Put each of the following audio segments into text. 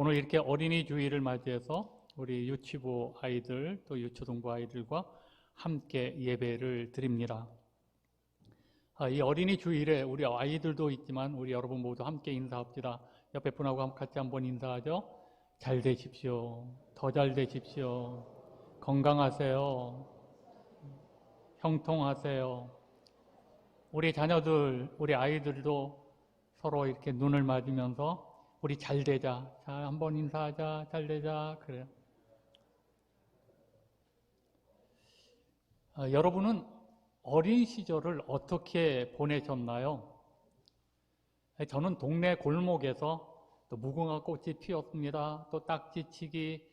오늘 이렇게 어린이 주일을 맞이해서 우리 유치부 아이들 또 유초등부 아이들과 함께 예배를 드립니다. 이 어린이 주일에 우리 아이들도 있지만 우리 여러분 모두 함께 인사합시다. 옆에 분하고 같이 한번 인사하죠. 잘 되십시오. 더 잘 되십시오. 건강하세요. 형통하세요. 우리 자녀들, 우리 아이들도 서로 이렇게 눈을 맞으면서 우리 잘 되자. 자, 한번 인사하자. 잘 되자. 그래요. 여러분은 어린 시절을 어떻게 보내셨나요? 저는 동네 골목에서 또 무궁화 꽃이 피었습니다. 또 딱지치기,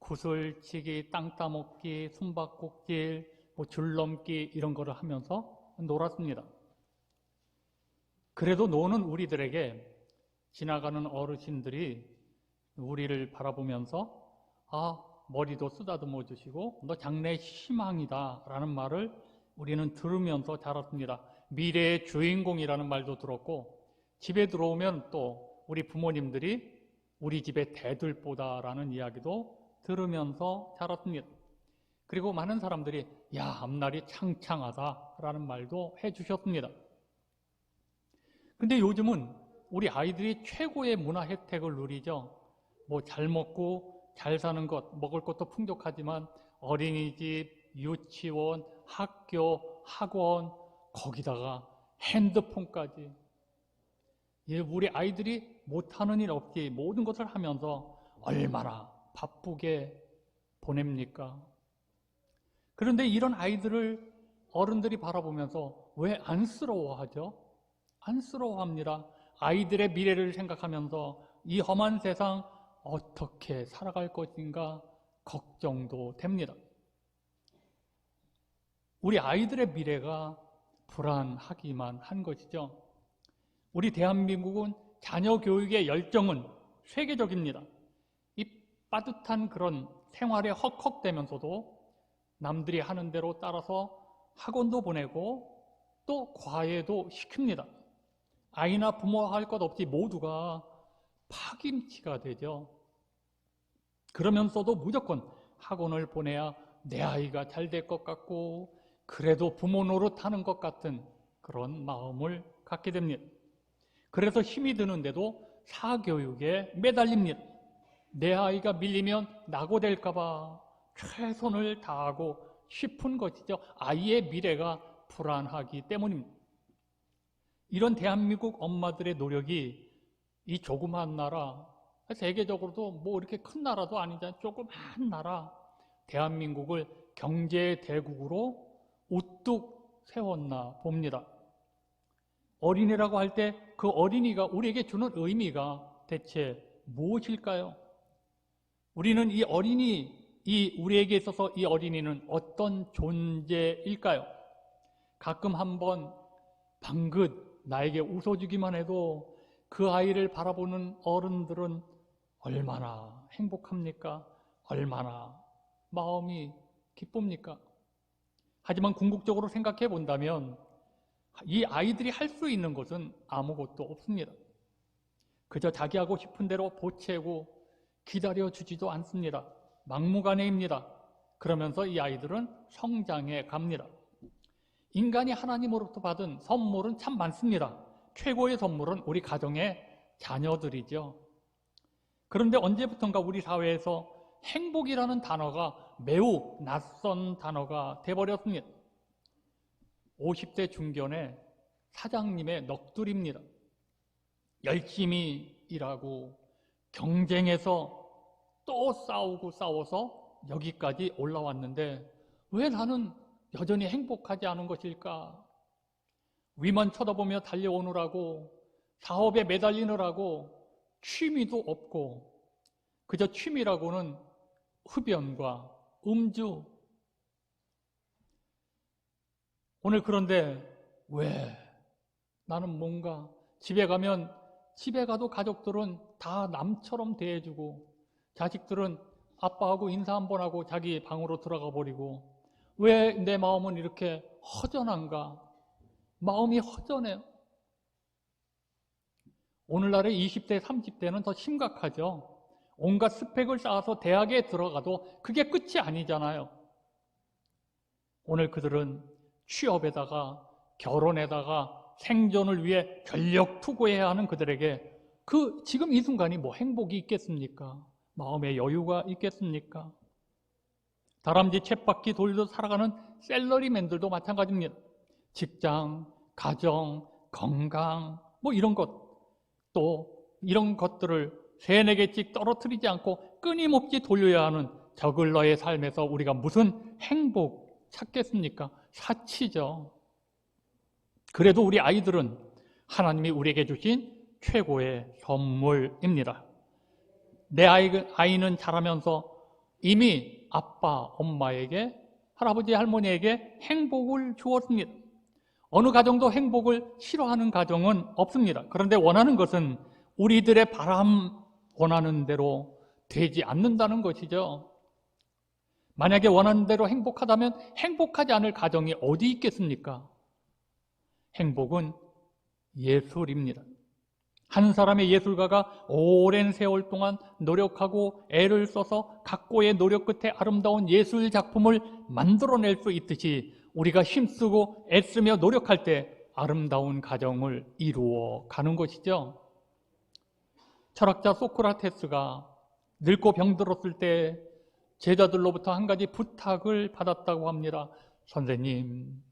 구슬치기, 땅 따먹기, 숨바꼭질, 줄넘기 이런 거를 하면서 놀았습니다. 그래도 노는 우리들에게 지나가는 어르신들이 우리를 바라보면서 머리도 쓰다듬어 주시고 너 장래 희망이다 라는 말을 우리는 들으면서 자랐습니다. 미래의 주인공이라는 말도 들었고 집에 들어오면 또 우리 부모님들이 우리 집의 대들보다라는 이야기도 들으면서 자랐습니다. 그리고 많은 사람들이 야, 앞날이 창창하다라는 말도 해주셨습니다. 근데 요즘은 우리 아이들이 최고의 문화 혜택을 누리죠. 잘 먹고 잘 사는 것, 먹을 것도 풍족하지만 어린이집, 유치원, 학교, 학원, 거기다가 핸드폰까지. 우리 아이들이 못하는 일 없이 모든 것을 하면서 얼마나 바쁘게 보냅니까? 그런데 이런 아이들을 어른들이 바라보면서 왜 안쓰러워하죠? 안쓰러워합니다. 아이들의 미래를 생각하면서 이 험한 세상 어떻게 살아갈 것인가 걱정도 됩니다. 우리 아이들의 미래가 불안하기만 한 것이죠. 우리 대한민국은 자녀 교육의 열정은 세계적입니다. 이 빠듯한 그런 생활에 헉헉대면서도 남들이 하는 대로 따라서 학원도 보내고 또 과외도 시킵니다. 아이나 부모 할 것 없이 모두가 파김치가 되죠. 그러면서도 무조건 학원을 보내야 내 아이가 잘 될 것 같고 그래도 부모 노릇하는 것 같은 그런 마음을 갖게 됩니다. 그래서 힘이 드는데도 사교육에 매달립니다. 내 아이가 밀리면 낙오될까 봐 최선을 다하고 싶은 것이죠. 아이의 미래가 불안하기 때문입니다. 이런 대한민국 엄마들의 노력이 이 조그마한 나라, 세계적으로도 이렇게 큰 나라도 아니잖아요. 조그마한 나라, 대한민국을 경제 대국으로 우뚝 세웠나 봅니다. 어린이라고 할 때 그 어린이가 우리에게 주는 의미가 대체 무엇일까요? 우리는 이 우리에게 있어서 이 어린이는 어떤 존재일까요? 가끔 한번 방긋 나에게 웃어주기만 해도 그 아이를 바라보는 어른들은 얼마나 행복합니까? 얼마나 마음이 기쁩니까? 하지만 궁극적으로 생각해 본다면 이 아이들이 할 수 있는 것은 아무것도 없습니다. 그저 자기 하고 싶은 대로 보채고 기다려주지도 않습니다. 막무가내입니다. 그러면서 이 아이들은 성장해 갑니다. 인간이 하나님으로부터 받은 선물은 참 많습니다. 최고의 선물은 우리 가정의 자녀들이죠. 그런데 언제부턴가 우리 사회에서 행복이라는 단어가 매우 낯선 단어가 돼버렸습니다. 50대 중견의 사장님의 넋두리입니다. 열심히 일하고 경쟁해서 또 싸우고 싸워서 여기까지 올라왔는데 왜 나는 여전히 행복하지 않은 것일까? 위만 쳐다보며 달려오느라고 사업에 매달리느라고 취미도 없고 그저 취미라고는 흡연과 음주. 오늘 그런데 왜 나는 뭔가 집에 가도 가족들은 다 남처럼 대해주고 자식들은 아빠하고 인사 한번 하고 자기 방으로 들어가 버리고 왜 내 마음은 이렇게 허전한가? 마음이 허전해요. 오늘날의 20대, 30대는 더 심각하죠. 온갖 스펙을 쌓아서 대학에 들어가도 그게 끝이 아니잖아요. 오늘 그들은 취업에다가 결혼에다가 생존을 위해 전력 투구해야 하는 그들에게 지금 이 순간이 뭐 행복이 있겠습니까? 마음의 여유가 있겠습니까? 다람쥐 쳇바퀴 돌려 살아가는 샐러리맨들도 마찬가지입니다. 직장, 가정, 건강 뭐 이런 것, 또 이런 것들을 3-4개씩 떨어뜨리지 않고 끊임없이 돌려야 하는 저글러의 삶에서 우리가 무슨 행복 찾겠습니까? 사치죠. 그래도 우리 아이들은 하나님이 우리에게 주신 최고의 선물입니다. 내 아이는 자라면서 이미 아빠, 엄마에게, 할아버지, 할머니에게 행복을 주었습니다. 어느 가정도 행복을 싫어하는 가정은 없습니다. 그런데 원하는 것은 우리들의 원하는 대로 되지 않는다는 것이죠. 만약에 원하는 대로 행복하다면 행복하지 않을 가정이 어디 있겠습니까? 행복은 예술입니다. 한 사람의 예술가가 오랜 세월 동안 노력하고 애를 써서 각고의 노력 끝에 아름다운 예술 작품을 만들어낼 수 있듯이 우리가 힘쓰고 애쓰며 노력할 때 아름다운 가정을 이루어 가는 것이죠. 철학자 소크라테스가 늙고 병들었을 때 제자들로부터 한 가지 부탁을 받았다고 합니다. 선생님,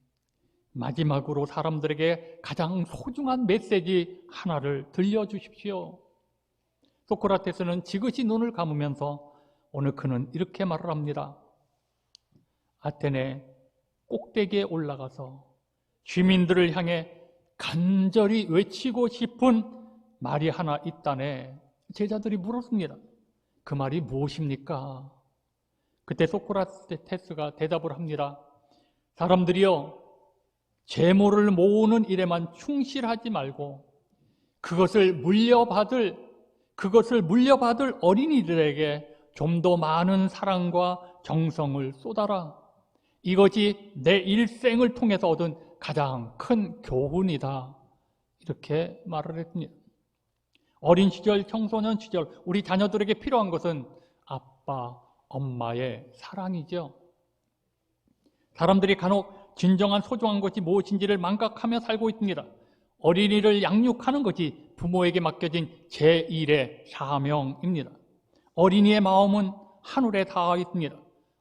마지막으로 사람들에게 가장 소중한 메시지 하나를 들려주십시오. 소크라테스는 지그시 눈을 감으면서 오늘 그는 이렇게 말을 합니다. 아테네 꼭대기에 올라가서 주민들을 향해 간절히 외치고 싶은 말이 하나 있다네. 제자들이 물었습니다. 그 말이 무엇입니까? 그때 소크라테스가 대답을 합니다. 사람들이요, 재물을 모으는 일에만 충실하지 말고 그것을 물려받을 어린이들에게 좀 더 많은 사랑과 정성을 쏟아라. 이것이 내 일생을 통해서 얻은 가장 큰 교훈이다. 이렇게 말을 했습니다. 어린 시절, 청소년 시절 우리 자녀들에게 필요한 것은 아빠, 엄마의 사랑이죠. 사람들이 간혹 진정한 소중한 것이 무엇인지를 망각하며 살고 있습니다. 어린이를 양육하는 것이 부모에게 맡겨진 제1의 사명입니다. 어린이의 마음은 하늘에 닿아 있습니다.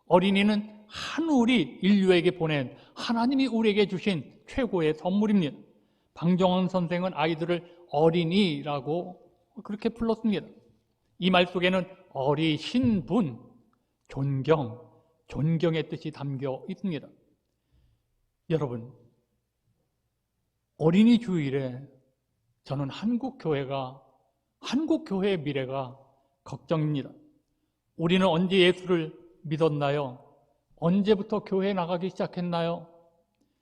어린이는 하늘이 인류에게 보낸 하나님이 우리에게 주신 최고의 선물입니다. 방정원 선생은 아이들을 어린이라고 그렇게 불렀습니다. 이 말 속에는 어리신 분, 존경의 뜻이 담겨 있습니다. 여러분, 어린이 주일에 저는 한국교회의 미래가 걱정입니다. 우리는 언제 예수를 믿었나요? 언제부터 교회에 나가기 시작했나요?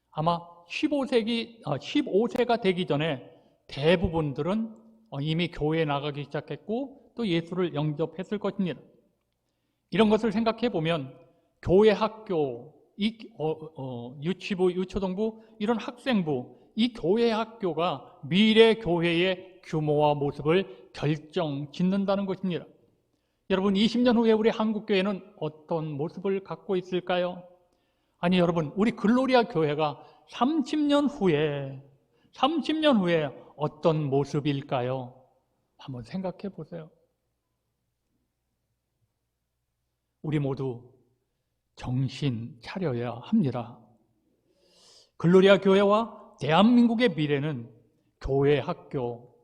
아마 15세가 되기 전에 대부분들은 이미 교회에 나가기 시작했고 또 예수를 영접했을 것입니다. 이런 것을 생각해 보면 교회 학교, 유치부, 유초등부, 이런 학생부, 이 교회 학교가 미래 교회의 규모와 모습을 결정짓는다는 것입니다. 여러분, 20년 후에 우리 한국교회는 어떤 모습을 갖고 있을까요? 아니, 여러분, 우리 글로리아 교회가 30년 후에 어떤 모습일까요? 한번 생각해 보세요. 우리 모두 정신 차려야 합니다. 글로리아 교회와 대한민국의 미래는 교회, 학교,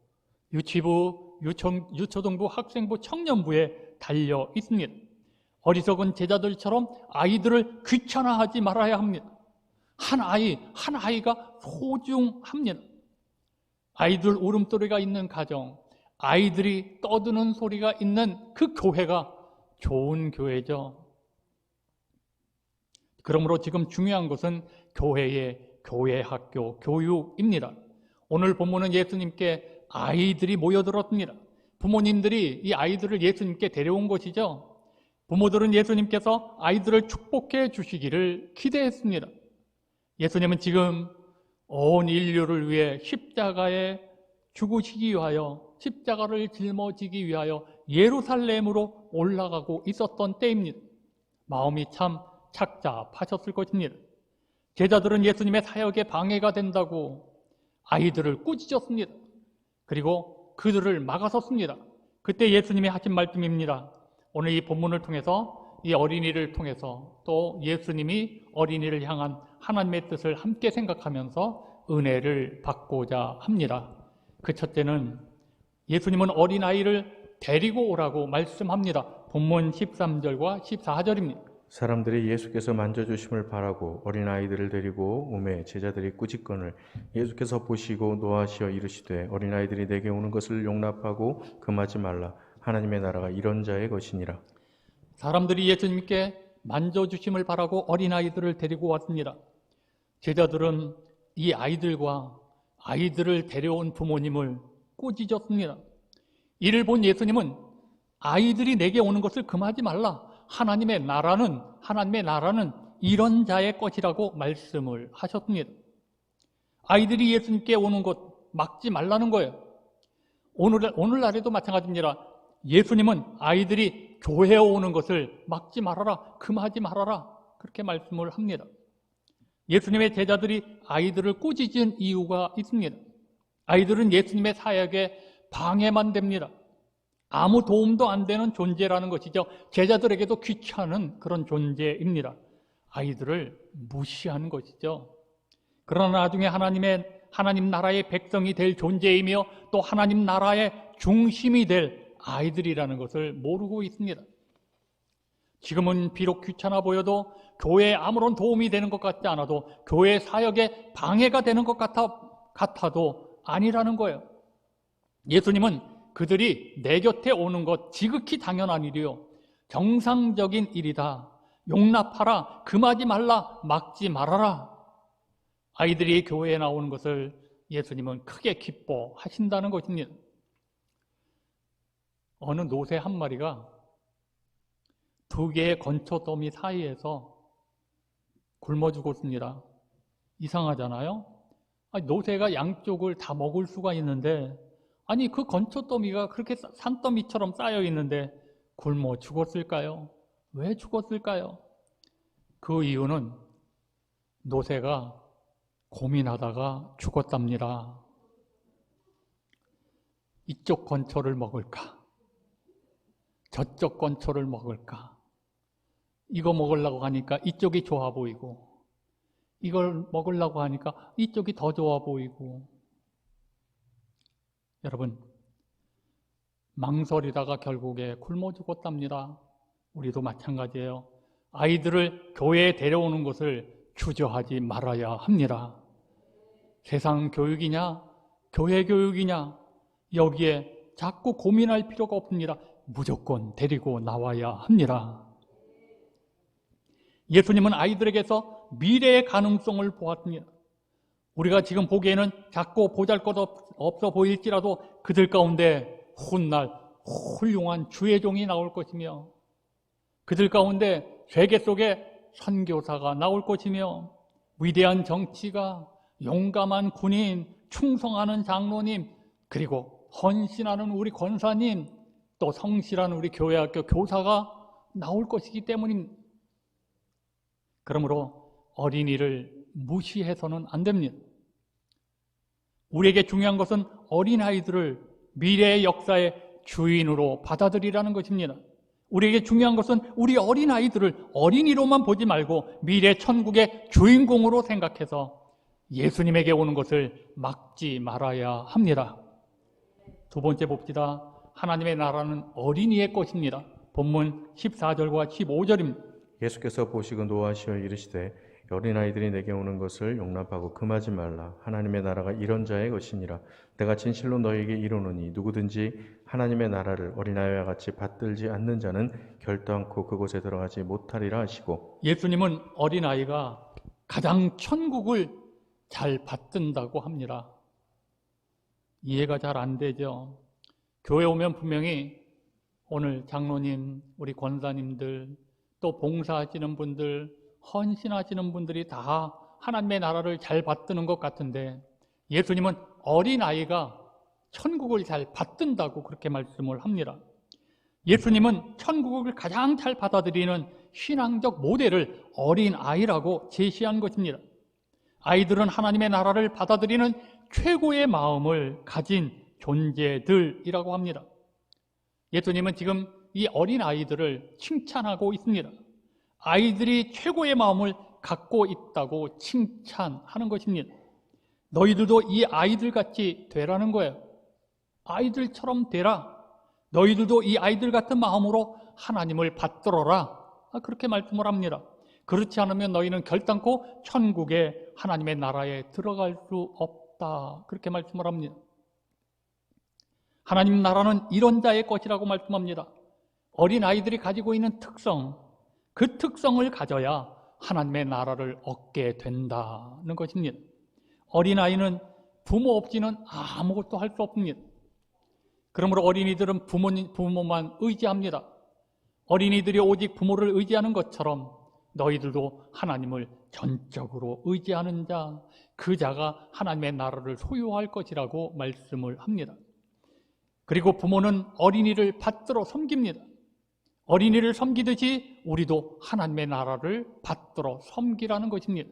유치부, 유초등부, 학생부, 청년부에 달려 있습니다. 어리석은 제자들처럼 아이들을 귀찮아하지 말아야 합니다. 한 아이가 소중합니다. 아이들 울음소리가 있는 가정, 아이들이 떠드는 소리가 있는 그 교회가 좋은 교회죠. 그러므로 지금 중요한 것은 교회 학교, 교육입니다. 오늘 본문은 예수님께 아이들이 모여들었습니다. 부모님들이 이 아이들을 예수님께 데려온 것이죠. 부모들은 예수님께서 아이들을 축복해 주시기를 기대했습니다. 예수님은 지금 온 인류를 위해 십자가에 죽으시기 위하여, 십자가를 짊어지기 위하여 예루살렘으로 올라가고 있었던 때입니다. 마음이 참 착잡하셨을 것입니다. 제자들은 예수님의 사역에 방해가 된다고 아이들을 꾸짖었습니다. 그리고 그들을 막아섰습니다. 그때 예수님이 하신 말씀입니다. 오늘 이 본문을 통해서, 이 어린이를 통해서 또 예수님이 어린이를 향한 하나님의 뜻을 함께 생각하면서 은혜를 받고자 합니다. 그 첫째는 예수님은 어린아이를 데리고 오라고 말씀합니다. 본문 13절과 14절입니다. 사람들이 예수께서 만져주심을 바라고 어린아이들을 데리고 오매 제자들이 꾸짖거늘 예수께서 보시고 노하시어 이르시되 어린아이들이 내게 오는 것을 용납하고 금하지 말라. 하나님의 나라가 이런 자의 것이니라. 사람들이 예수님께 만져주심을 바라고 어린아이들을 데리고 왔습니다. 제자들은 이 아이들과 아이들을 데려온 부모님을 꾸짖었습니다. 이를 본 예수님은 아이들이 내게 오는 것을 금하지 말라. 하나님의 나라는 이런 자의 것이라고 말씀을 하셨습니다. 아이들이 예수님께 오는 것 막지 말라는 거예요. 오늘날에도 마찬가지입니다. 예수님은 아이들이 교회에 오는 것을 막지 말아라, 금하지 말아라, 그렇게 말씀을 합니다. 예수님의 제자들이 아이들을 꾸짖은 이유가 있습니다. 아이들은 예수님의 사역에 방해만 됩니다. 아무 도움도 안 되는 존재라는 것이죠. 제자들에게도 귀찮은 그런 존재입니다. 아이들을 무시하는 것이죠. 그러나 나중에 하나님 나라의 백성이 될 존재이며 또 하나님 나라의 중심이 될 아이들이라는 것을 모르고 있습니다. 지금은 비록 귀찮아 보여도 교회에 아무런 도움이 되는 것 같지 않아도 교회 사역에 방해가 되는 것 같아도 아니라는 거예요. 예수님은 그들이 내 곁에 오는 것 지극히 당연한 일이요, 정상적인 일이다. 용납하라, 금하지 말라, 막지 말아라. 아이들이 교회에 나오는 것을 예수님은 크게 기뻐하신다는 것입니다. 어느 노새 한 마리가 두 개의 건초더미 사이에서 굶어 죽었습니다. 이상하잖아요? 노새가 양쪽을 다 먹을 수가 있는데, 그 건초더미가 그렇게 산더미처럼 쌓여 있는데 굶어 죽었을까요? 왜 죽었을까요? 그 이유는 노새가 고민하다가 죽었답니다. 이쪽 건초를 먹을까? 저쪽 건초를 먹을까? 이거 먹으려고 하니까 이쪽이 좋아 보이고, 이걸 먹으려고 하니까 이쪽이 더 좋아 보이고. 여러분, 망설이다가 결국에 굶어 죽었답니다. 우리도 마찬가지예요. 아이들을 교회에 데려오는 것을 주저하지 말아야 합니다. 세상 교육이냐, 교회 교육이냐, 여기에 자꾸 고민할 필요가 없습니다. 무조건 데리고 나와야 합니다. 예수님은 아이들에게서 미래의 가능성을 보았습니다. 우리가 지금 보기에는 작고 보잘것없어 보일지라도 그들 가운데 훗날 훌륭한 주의 종이 나올 것이며, 그들 가운데 세계 속에 선교사가 나올 것이며, 위대한 정치가, 용감한 군인, 충성하는 장로님, 그리고 헌신하는 우리 권사님, 또 성실한 우리 교회학교 교사가 나올 것이기 때문입니다. 그러므로 어린이를 무시해서는 안 됩니다. 우리에게 중요한 것은 어린아이들을 미래의 역사의 주인으로 받아들이라는 것입니다. 우리에게 중요한 것은 우리 어린아이들을 어린이로만 보지 말고 미래 천국의 주인공으로 생각해서 예수님에게 오는 것을 막지 말아야 합니다. 두 번째 봅시다. 하나님의 나라는 어린이의 것입니다. 본문 14절과 15절입니다. 예수께서 보시고 노하시어 이르시되 어린아이들이 내게 오는 것을 용납하고 금하지 말라. 하나님의 나라가 이런 자의 것이니라. 내가 진실로 너희에게 이르노니 누구든지 하나님의 나라를 어린아이와 같이 받들지 않는 자는 결단코 그곳에 들어가지 못하리라 하시고, 예수님은 어린아이가 가장 천국을 잘 받든다고 합니다. 이해가 잘 안 되죠. 교회 오면 분명히 오늘 장로님, 우리 권사님들, 또 봉사하시는 분들, 헌신하시는 분들이 다 하나님의 나라를 잘 받드는 것 같은데, 예수님은 어린아이가 천국을 잘 받든다고 그렇게 말씀을 합니다. 예수님은 천국을 가장 잘 받아들이는 신앙적 모델을 어린 아이라고 제시한 것입니다. 아이들은 하나님의 나라를 받아들이는 최고의 마음을 가진 존재들이라고 합니다. 예수님은 지금 이 어린 아이들을 칭찬하고 있습니다. 아이들이 최고의 마음을 갖고 있다고 칭찬하는 것입니다. 너희들도 이 아이들같이 되라는 거예요. 아이들처럼 되라. 너희들도 이 아이들 같은 마음으로 하나님을 받들어라. 그렇게 말씀을 합니다. 그렇지 않으면 너희는 결단코 천국에 하나님의 나라에 들어갈 수 없다. 그렇게 말씀을 합니다. 하나님 나라는 이런 자의 것이라고 말씀합니다. 어린 아이들이 가지고 있는 특성, 그 특성을 가져야 하나님의 나라를 얻게 된다는 것입니다. 어린아이는 부모 없이는 아무것도 할 수 없습니다. 그러므로 어린이들은 부모만 의지합니다. 어린이들이 오직 부모를 의지하는 것처럼 너희들도 하나님을 전적으로 의지하는 자, 그 자가 하나님의 나라를 소유할 것이라고 말씀을 합니다. 그리고 부모는 어린이를 받들어 섬깁니다. 어린이를 섬기듯이 우리도 하나님의 나라를 받들어 섬기라는 것입니다.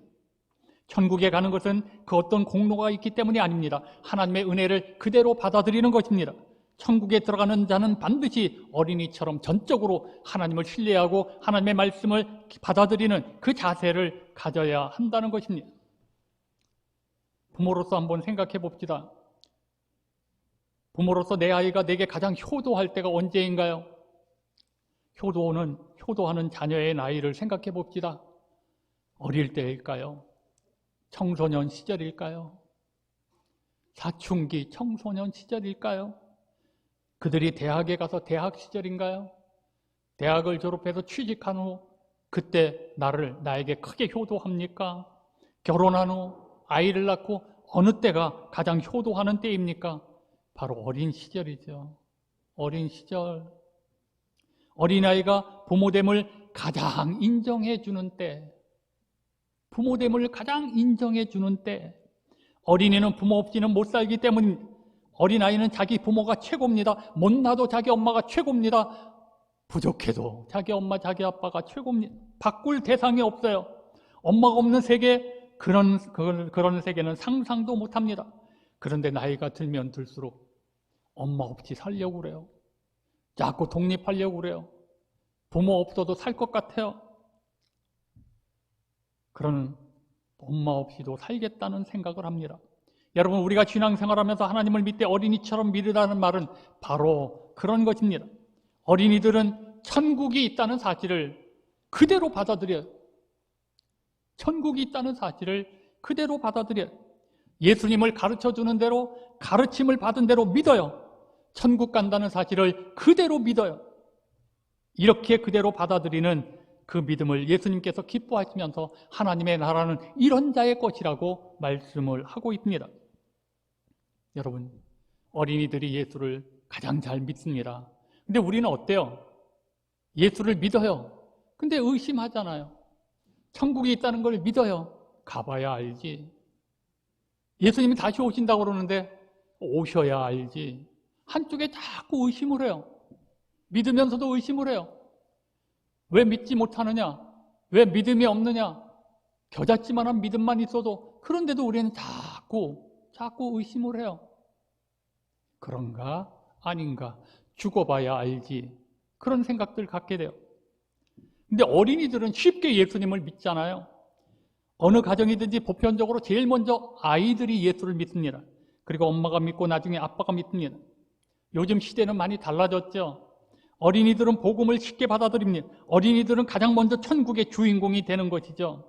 천국에 가는 것은 그 어떤 공로가 있기 때문이 아닙니다. 하나님의 은혜를 그대로 받아들이는 것입니다. 천국에 들어가는 자는 반드시 어린이처럼 전적으로 하나님을 신뢰하고 하나님의 말씀을 받아들이는 그 자세를 가져야 한다는 것입니다. 부모로서 한번 생각해 봅시다. 부모로서 내 아이가 내게 가장 효도할 때가 언제인가요? 효도하는 자녀의 나이를 생각해 봅시다. 어릴 때일까요? 청소년 시절일까요? 사춘기 청소년 시절일까요? 그들이 대학에 가서 대학 시절인가요? 대학을 졸업해서 취직한 후 그때 나에게 크게 효도합니까? 결혼한 후 아이를 낳고 어느 때가 가장 효도하는 때입니까? 바로 어린 시절이죠. 어린 시절. 어린아이가 부모됨을 가장 인정해 주는 때, 부모됨을 가장 인정해 주는 때, 어린이는 부모 없이는 못 살기 때문입니다. 어린아이는 자기 부모가 최고입니다. 못나도 자기 엄마가 최고입니다. 부족해도 자기 엄마, 자기 아빠가 최고입니다. 바꿀 대상이 없어요. 엄마가 없는 세계, 그런 세계는 상상도 못합니다. 그런데 나이가 들면 들수록 엄마 없이 살려고 그래요. 자꾸 독립하려고 그래요. 부모 없어도 살 것 같아요. 그런 엄마 없이도 살겠다는 생각을 합니다. 여러분, 우리가 신앙생활하면서 하나님을 믿되 어린이처럼 믿으라는 말은 바로 그런 것입니다. 어린이들은 천국이 있다는 사실을 그대로 받아들여요. 천국이 있다는 사실을 그대로 받아들여요. 예수님을 가르쳐주는 대로, 가르침을 받은 대로 믿어요. 천국 간다는 사실을 그대로 믿어요. 이렇게 그대로 받아들이는 그 믿음을 예수님께서 기뻐하시면서 하나님의 나라는 이런 자의 것이라고 말씀을 하고 있습니다. 여러분, 어린이들이 예수를 가장 잘 믿습니다. 근데 우리는 어때요? 예수를 믿어요. 근데 의심하잖아요. 천국이 있다는 걸 믿어요. 가봐야 알지. 예수님이 다시 오신다고 그러는데 오셔야 알지. 한쪽에 자꾸 의심을 해요. 믿으면서도 의심을 해요. 왜 믿지 못하느냐? 왜 믿음이 없느냐? 겨자씨만한 믿음만 있어도, 그런데도 우리는 자꾸 의심을 해요. 그런가? 아닌가? 죽어봐야 알지. 그런 생각들 갖게 돼요. 근데 어린이들은 쉽게 예수님을 믿잖아요. 어느 가정이든지 보편적으로 제일 먼저 아이들이 예수를 믿습니다. 그리고 엄마가 믿고 나중에 아빠가 믿습니다. 요즘 시대는 많이 달라졌죠. 어린이들은 복음을 쉽게 받아들입니다. 어린이들은 가장 먼저 천국의 주인공이 되는 것이죠.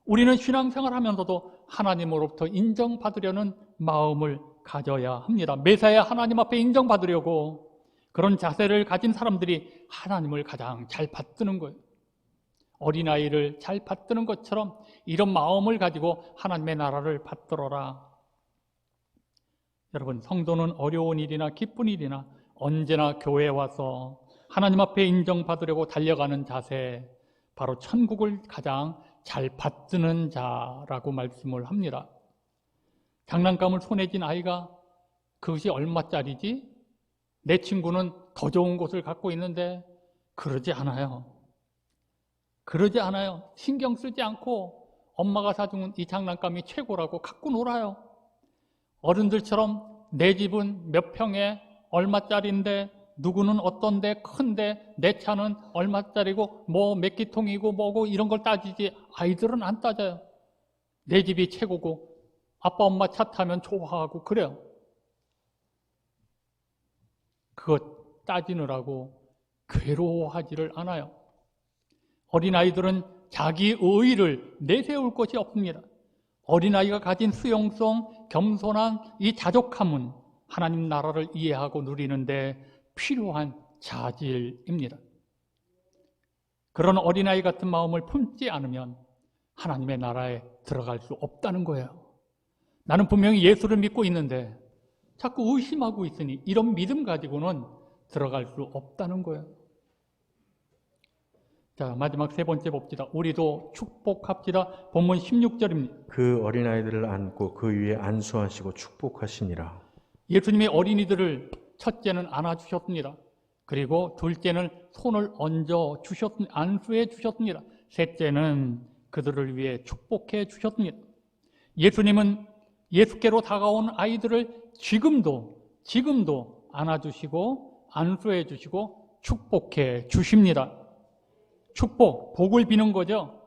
우리는 신앙생활 하면서도 하나님으로부터 인정받으려는 마음을 가져야 합니다. 매사에 하나님 앞에 인정받으려고 그런 자세를 가진 사람들이 하나님을 가장 잘 받드는 거예요. 어린아이를 잘 받드는 것처럼 이런 마음을 가지고 하나님의 나라를 받들어라. 여러분, 성도는 어려운 일이나 기쁜 일이나 언제나 교회에 와서 하나님 앞에 인정받으려고 달려가는 자세, 바로 천국을 가장 잘 받드는 자라고 말씀을 합니다. 장난감을 손에 쥔 아이가 그것이 얼마짜리지? 내 친구는 더 좋은 곳을 갖고 있는데 그러지 않아요. 그러지 않아요. 신경 쓰지 않고 엄마가 사준 이 장난감이 최고라고 갖고 놀아요. 어른들처럼 내 집은 몇 평에 얼마짜리인데 누구는 어떤데 큰데 내 차는 얼마짜리고 뭐 몇 기통이고 뭐고 이런 걸 따지지 아이들은 안 따져요. 내 집이 최고고 아빠 엄마 차 타면 좋아하고 그래요. 그것 따지느라고 괴로워하지를 않아요. 어린아이들은 자기 의의를 내세울 것이 없습니다. 어린아이가 가진 수용성, 겸손한 이 자족함은 하나님 나라를 이해하고 누리는데 필요한 자질입니다. 그런 어린아이 같은 마음을 품지 않으면 하나님의 나라에 들어갈 수 없다는 거예요. 나는 분명히 예수를 믿고 있는데 자꾸 의심하고 있으니 이런 믿음 가지고는 들어갈 수 없다는 거예요. 자, 마지막 세 번째 봅시다. 우리도 축복합시다. 본문 16절입니다. 그 어린아이들을 안고 그 위에 안수하시고 축복하시니라. 예수님이 어린이들을 첫째는 안아주셨습니다. 그리고 둘째는 손을 얹어 주셨습니다. 안수해 주셨습니다. 셋째는 그들을 위해 축복해 주셨습니다. 예수님은 예수께로 다가온 아이들을 지금도 안아주시고 안수해 주시고 축복해 주십니다. 축복, 복을 비는 거죠.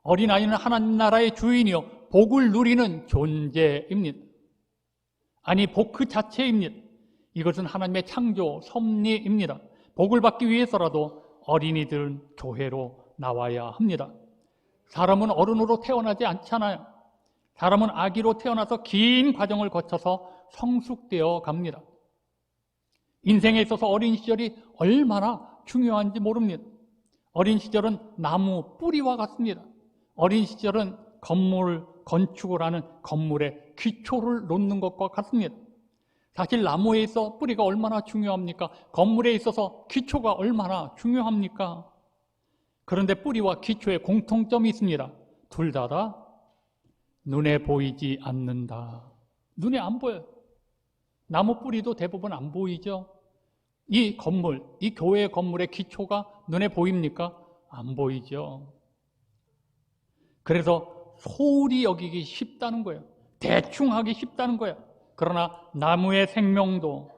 어린아이는 하나님 나라의 주인이요 복을 누리는 존재입니다. 아니, 복 그 자체입니다. 이것은 하나님의 창조 섭리입니다. 복을 받기 위해서라도 어린이들은 교회로 나와야 합니다. 사람은 어른으로 태어나지 않잖아요. 사람은 아기로 태어나서 긴 과정을 거쳐서 성숙되어 갑니다. 인생에 있어서 어린 시절이 얼마나 중요한지 모릅니다. 어린 시절은 나무 뿌리와 같습니다. 어린 시절은 건축을 하는 건물의 기초를 놓는 것과 같습니다. 사실 나무에 있어 뿌리가 얼마나 중요합니까? 건물에 있어서 기초가 얼마나 중요합니까? 그런데 뿌리와 기초에 공통점이 있습니다. 둘 다 눈에 보이지 않는다. 눈에 안 보여요. 나무 뿌리도 대부분 안 보이죠? 이 건물, 이 교회 건물의 기초가 눈에 보입니까? 안 보이죠. 그래서 소홀히 여기기 쉽다는 거예요. 대충 하기 쉽다는 거예요. 그러나 나무의 생명도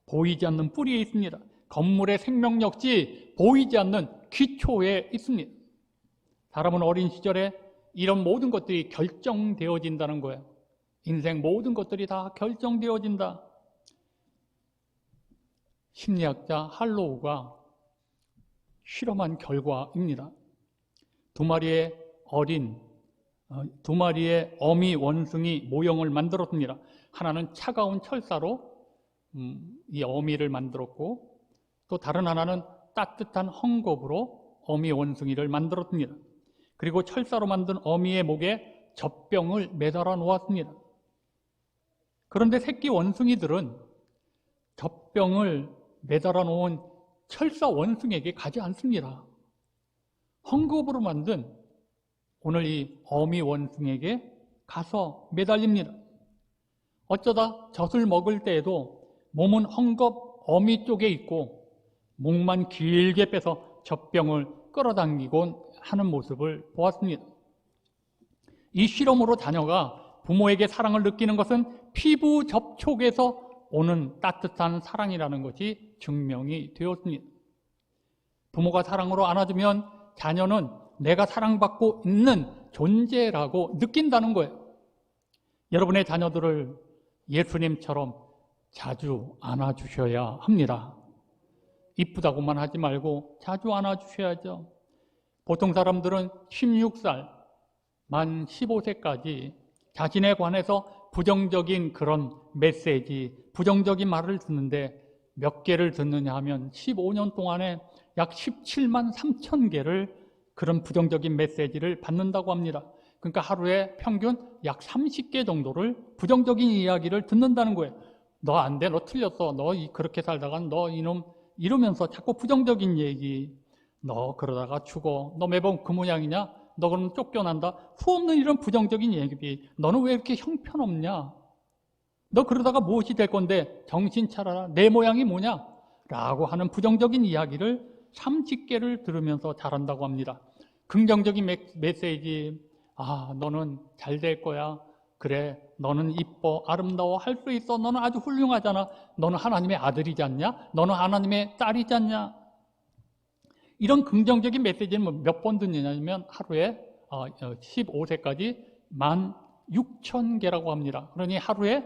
보이지 않는 뿌리에 있습니다. 건물의 생명 역시 보이지 않는 기초에 있습니다. 사람은 어린 시절에 이런 모든 것들이 결정되어진다는 거예요. 인생 모든 것들이 다 결정되어진다. 심리학자 할로우가 실험한 결과입니다. 두 마리의 어미 원숭이 모형을 만들었습니다. 하나는 차가운 철사로 이 어미를 만들었고, 또 다른 하나는 따뜻한 헝겊으로 어미 원숭이를 만들었습니다. 그리고 철사로 만든 어미의 목에 젖병을 매달아 놓았습니다. 그런데 새끼 원숭이들은 젖병을 매달아 놓은 철사 원숭이에게 가지 않습니다. 헝겊으로 만든 오늘 이 어미 원숭이에게 가서 매달립니다. 어쩌다 젖을 먹을 때에도 몸은 헝겊 어미 쪽에 있고 목만 길게 빼서 젖병을 끌어당기곤 하는 모습을 보았습니다. 이 실험으로 자녀가 부모에게 사랑을 느끼는 것은 피부 접촉에서 오는 따뜻한 사랑이라는 것이 증명이 되었습니다. 부모가 사랑으로 안아주면 자녀는 내가 사랑받고 있는 존재라고 느낀다는 거예요. 여러분의 자녀들을 예수님처럼 자주 안아주셔야 합니다. 이쁘다고만 하지 말고 자주 안아주셔야죠. 보통 사람들은 16살, 만 15세까지 자신에 관해서 부정적인 그런 메시지, 부정적인 말을 듣는데 몇 개를 듣느냐 하면 15년 동안에 약 17만 3천 개를 그런 부정적인 메시지를 받는다고 합니다. 그러니까 하루에 평균 약 30개 정도를 부정적인 이야기를 듣는다는 거예요. 너 안 돼, 너 틀렸어, 너 그렇게 살다간 너 이놈, 이러면서 자꾸 부정적인 얘기, 너 그러다가 죽어, 너 매번 그 모양이냐, 너 그러면 쫓겨난다, 수없는 이런 부정적인 얘기, 너는 왜 이렇게 형편없냐, 너 그러다가 무엇이 될 건데 정신 차려라, 내 모양이 뭐냐, 라고 하는 부정적인 이야기를 참 직계를 들으면서 자란다고 합니다. 긍정적인 메시지, 너는 잘 될 거야. 그래, 너는 이뻐, 아름다워, 할 수 있어. 너는 아주 훌륭하잖아. 너는 하나님의 아들이지 않냐? 너는 하나님의 딸이지 않냐? 이런 긍정적인 메시지는 몇 번 듣느냐면 하루에 15세까지 16,000개라고 합니다. 그러니 하루에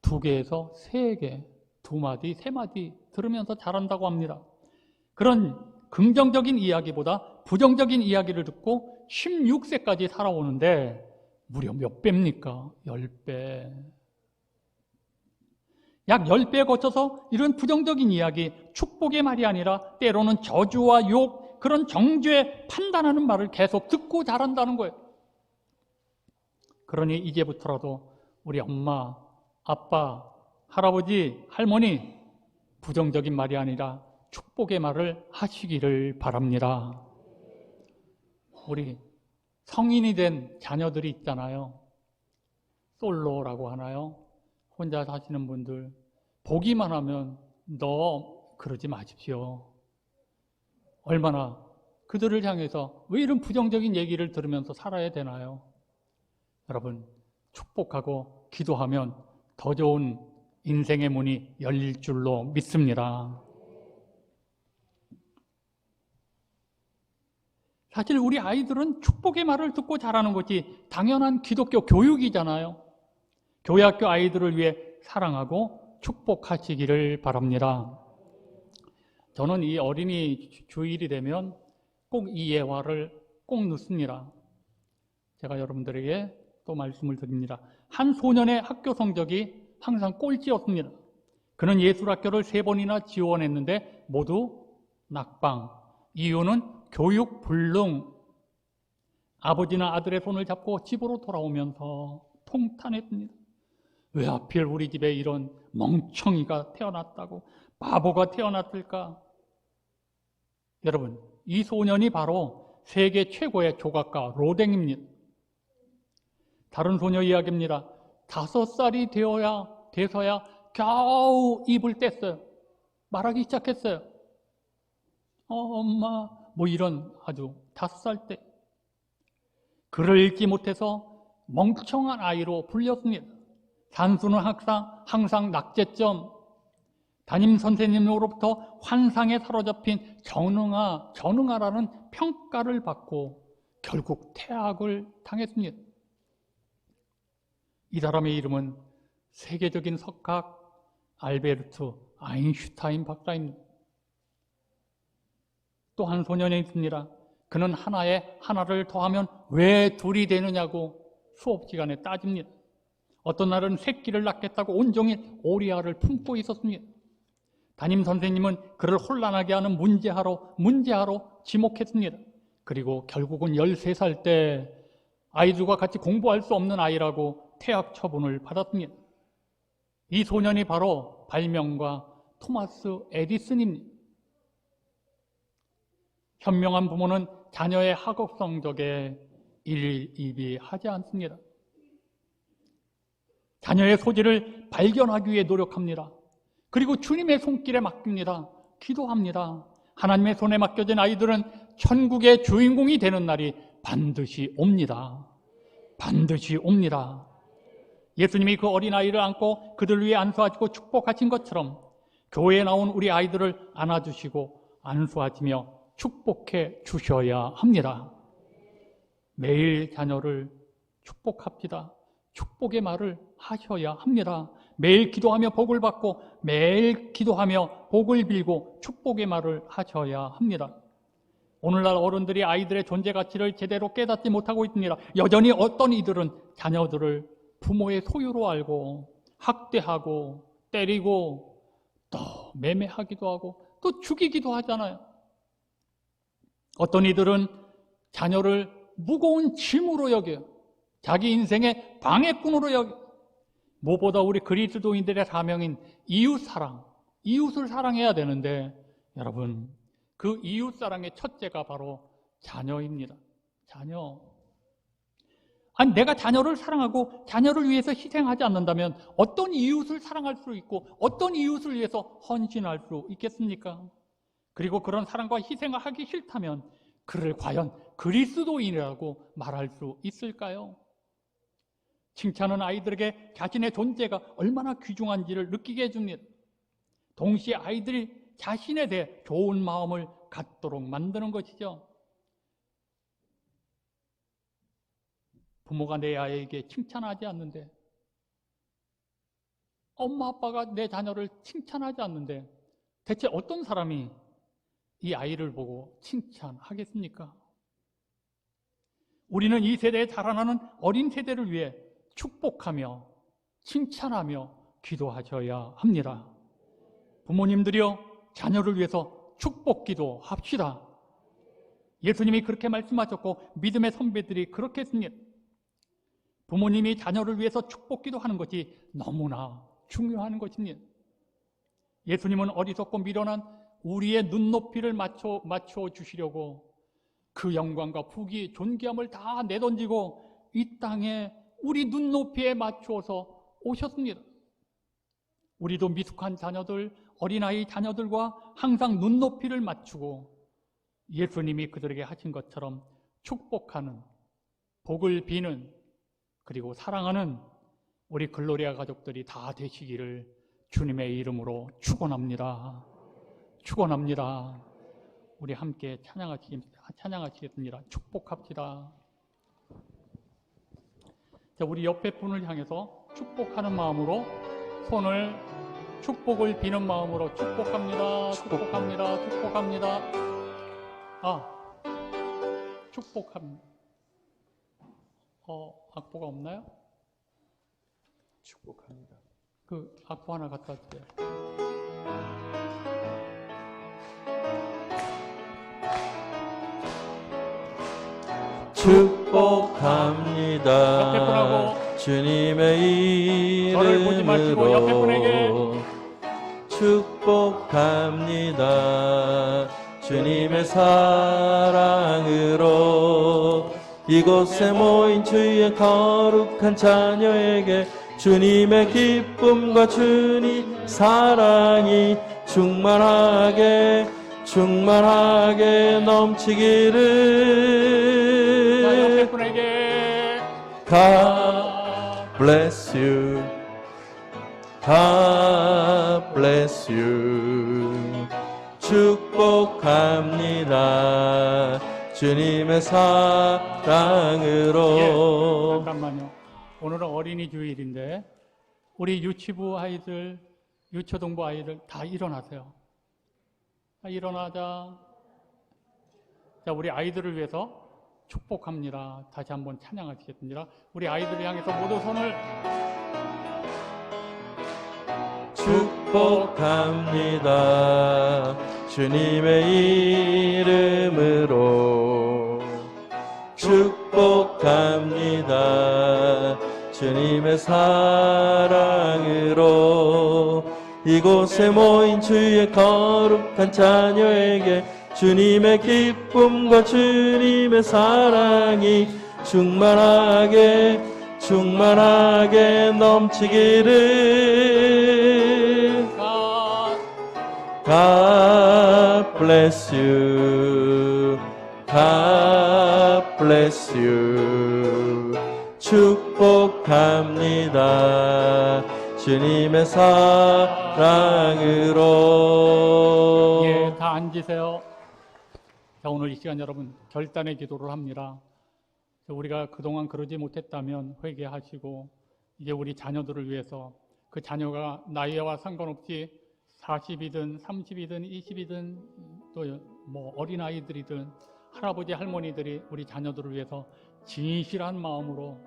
2개에서 3개, 2마디, 3마디 들으면서 자란다고 합니다. 그런 긍정적인 이야기보다 부정적인 이야기를 듣고 16세까지 살아오는데 무려 몇 배입니까? 10배. 약 10배에 거쳐서 이런 부정적인 이야기, 축복의 말이 아니라 때로는 저주와 욕, 그런 정죄 판단하는 말을 계속 듣고 자란다는 거예요. 그러니 이제부터라도 우리 엄마, 아빠, 할아버지, 할머니 부정적인 말이 아니라 축복의 말을 하시기를 바랍니다. 우리 성인이 된 자녀들이 있잖아요. 솔로라고 하나요? 혼자 사시는 분들 보기만 하면 너 그러지 마십시오. 얼마나 그들을 향해서 왜 이런 부정적인 얘기를 들으면서 살아야 되나요? 여러분, 축복하고 기도하면 더 좋은 인생의 문이 열릴 줄로 믿습니다. 사실 우리 아이들은 축복의 말을 듣고 자라는 것이 당연한 기독교 교육이잖아요. 교회학교 아이들을 위해 사랑하고 축복하시기를 바랍니다. 저는 이 어린이 주일이 되면 꼭 이 예화를 꼭 넣습니다. 제가 여러분들에게 또 말씀을 드립니다. 한 소년의 학교 성적이 항상 꼴찌였습니다. 그는 예술학교를 3번이나 지원했는데 모두 낙방. 이유는 교육 불능. 아버지나 아들의 손을 잡고 집으로 돌아오면서 통탄했습니다. 왜 하필 우리 집에 이런 멍청이가 태어났다고, 바보가 태어났을까? 여러분, 이 소년이 바로 세계 최고의 조각가 로댕입니다. 다른 소녀 이야기입니다. 5살이 돼서야 겨우 입을 뗐어요. 말하기 시작했어요. 엄마, 이런 아주 5살 때. 글을 읽지 못해서 멍청한 아이로 불렸습니다. 산수는 항상 낙제점. 담임 선생님으로부터 환상에 사로잡힌 전응아라는 평가를 받고 결국 퇴학을 당했습니다. 이 사람의 이름은 세계적인 석학 알베르트 아인슈타인 박사입니다. 또 한 소년이 있습니다. 그는 하나를 더하면 왜 둘이 되느냐고 수업 시간에 따집니다. 어떤 날은 새끼를 낳겠다고 온종일 오리알을 품고 있었습니다. 담임 선생님은 그를 혼란하게 하는 문제하러 지목했습니다. 그리고 결국은 13살 때 아이들과 같이 공부할 수 없는 아이라고 퇴학 처분을 받았습니다. 이 소년이 바로 발명가 토마스 에디슨입니다. 현명한 부모는 자녀의 학업 성적에 일희비하지 않습니다. 자녀의 소질을 발견하기 위해 노력합니다. 그리고 주님의 손길에 맡깁니다. 기도합니다. 하나님의 손에 맡겨진 아이들은 천국의 주인공이 되는 날이 반드시 옵니다. 반드시 옵니다. 예수님이 그 어린아이를 안고 그들을 위해 안수하시고 축복하신 것처럼 교회에 나온 우리 아이들을 안아주시고 안수하시며 축복해 주셔야 합니다. 매일 자녀를 축복합시다. 축복의 말을 하셔야 합니다. 매일 기도하며 복을 받고 매일 기도하며 복을 빌고 축복의 말을 하셔야 합니다. 오늘날 어른들이 아이들의 존재 가치를 제대로 깨닫지 못하고 있습니다. 여전히 어떤 이들은 자녀들을 부모의 소유로 알고 학대하고 때리고 또 매매하기도 하고 또 죽이기도 하잖아요. 어떤 이들은 자녀를 무거운 짐으로 여겨요. 자기 인생의 방해꾼으로 여겨요. 무엇보다 우리 그리스도인들의 사명인 이웃사랑, 이웃을 사랑해야 되는데 여러분, 그 이웃사랑의 첫째가 바로 자녀입니다. 자녀. 아니, 내가 자녀를 사랑하고 자녀를 위해서 희생하지 않는다면 어떤 이웃을 사랑할 수 있고 어떤 이웃을 위해서 헌신할 수 있겠습니까? 그리고 그런 사랑과 희생을 하기 싫다면 그를 과연 그리스도인이라고 말할 수 있을까요? 칭찬은 아이들에게 자신의 존재가 얼마나 귀중한지를 느끼게 해줍니다. 동시에 아이들이 자신에 대해 좋은 마음을 갖도록 만드는 것이죠. 부모가 내 아이에게 칭찬하지 않는데, 엄마 아빠가 내 자녀를 칭찬하지 않는데 대체 어떤 사람이 이 아이를 보고 칭찬하겠습니까? 우리는 이 세대에 자라나는 어린 세대를 위해 축복하며 칭찬하며 기도하셔야 합니다. 부모님들이여, 자녀를 위해서 축복 기도합시다. 예수님이 그렇게 말씀하셨고 믿음의 선배들이 그렇게 했습니다. 부모님이 자녀를 위해서 축복 기도하는 것이 너무나 중요한 것입니다. 예수님은 어리석고 미련한 우리의 눈높이를 맞춰 주시려고 그 영광과 부귀, 존귀함을 다 내던지고 이 땅에 우리 눈높이에 맞추어서 오셨습니다. 우리도 미숙한 자녀들, 어린아이 자녀들과 항상 눈높이를 맞추고 예수님이 그들에게 하신 것처럼 축복하는, 복을 비는, 그리고 사랑하는 우리 글로리아 가족들이 다 되시기를 주님의 이름으로 축원합니다. 축원합니다. 우리 함께 찬양하시겠습니다. 축복합시다. 자, 우리 옆에 분을 향해서 축복하는 마음으로 손을, 축복을 비는 마음으로 축복합니다. 축복합니다. 축복합니다. 축복합니다. 악보가 없나요? 축복합니다. 그 악보 하나 갖다 주세요. 축복합니다. 주님의 저를 보지 마시고 옆에 분에게 이름으로 축복합니다. 주님의 사랑으로 이곳에 모인 주의 거룩한 자녀에게 주님의 기쁨과 주님 사랑이 충만하게 넘치기를. 자, 옆에 분에게 God bless you. God bless you. 축복합니다. 주님의 사랑으로. 잠깐만요. 오늘은 어린이 주일인데 우리 유치부 아이들, 유초동부 아이들 다 일어나세요. 자, 일어나자. 자, 우리 아이들을 위해서 축복합니다. 다시 한번 찬양하시겠습니다. 우리 아이들을 향해서 모두 손을. 축복합니다. 주님의 이름으로 축복합니다. 주님의 사랑으로 이곳에 모인 주의 거룩한 자녀에게 주님의 기쁨과 주님의 사랑이 충만하게 넘치기를. God bless you. God bless you. 축복합니다. 주님의 사랑으로. 예, 다 앉으세요. 자, 오늘 이 시간 여러분 결단의 기도를 합니다. 우리가 그동안 그러지 못했다면 회개하시고 이제 우리 자녀들을 위해서, 그 자녀가 나이와 상관없이 40이든 30이든 20이든 또 뭐 어린아이들이든 할아버지 할머니들이 우리 자녀들을 위해서 진실한 마음으로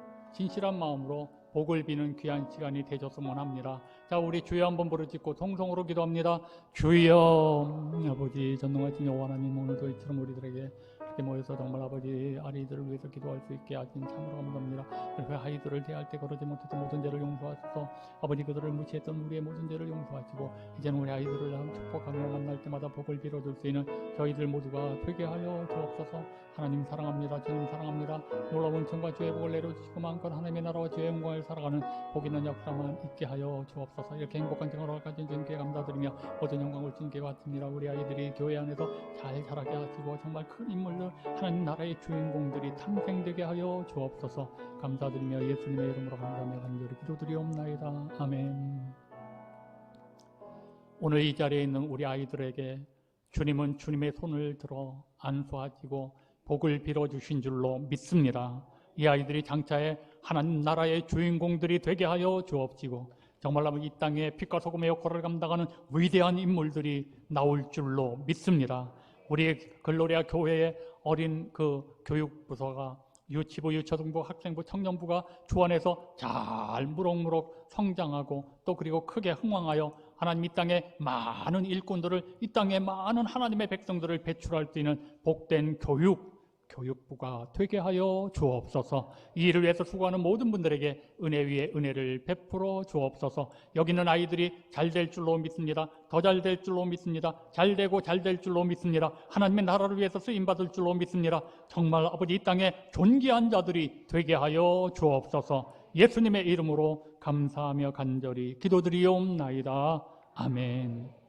복을 비는 귀한 시간이 되셨으면 합니다. 자, 우리 주여 한번 부르짖고 통성으로 기도합니다. 주여, 아버지 전능하신 여호와 하나님, 오늘도 이처럼 우리들에게 이렇게 모여서 정말 아버지 아이들을 위해서 기도할 수 있게 하신 참으로 감사합니다. 그 아이들을 대할 때 그러지 못했던 모든 죄를 용서하셔서 아버지 그들을 무시했던 우리의 모든 죄를 용서하시고 이제는 우리 아이들을 축복하며 만날 때마다 복을 빌어줄 수 있는 저희들 모두가 되게 하여 주옵소서. 하나님 사랑합니다. 주님 사랑합니다. 놀라운 천과 주의 복을 내려주시고 마음껏 하나님의 나라와 주의 영광을 살아가는 복 있는 역사만 있게 하여 주옵소서. 이렇게 행복한 생활을 가진 주님께 감사드리며 모든 영광을 주님께 받습니다. 우리 아이들이 교회 안에서 잘 자라게 하시고 정말 큰 인물들 하나님 나라의 주인공들이 탄생되게 하여 주옵소서. 감사드리며 예수님의 이름으로 감사하며 간절히 기도드리옵나이다. 아멘. 오늘 이 자리에 있는 우리 아이들에게 주님은 주님의 손을 들어 안수하시고 복을 빌어주신 줄로 믿습니다. 이 아이들이 장차에 하나님 나라의 주인공들이 되게 하여 주옵시고 정말로 이 땅에 빛과 소금의 역할을 감당하는 위대한 인물들이 나올 줄로 믿습니다. 우리 글로리아 교회의 어린 그 교육부서가 유치부, 유초등부, 학생부, 청년부가 주안에서 잘 무럭무럭 성장하고 또 그리고 크게 흥왕하여 하나님 이 땅에 많은 일꾼들을 이 땅에 많은 하나님의 백성들을 배출할 수 있는 복된 교육부가 되게 하여 주옵소서. 이 일을 위해서 수고하는 모든 분들에게 은혜 위에 은혜를 베풀어 주옵소서. 여기 있는 아이들이 잘 될 줄로 믿습니다. 더 잘 될 줄로 믿습니다. 잘 되고 잘 될 줄로 믿습니다. 하나님의 나라를 위해서 쓰임받을 줄로 믿습니다. 정말 아버지 이 땅에 존귀한 자들이 되게 하여 주옵소서. 예수님의 이름으로 감사하며 간절히 기도드리옵나이다. 아멘.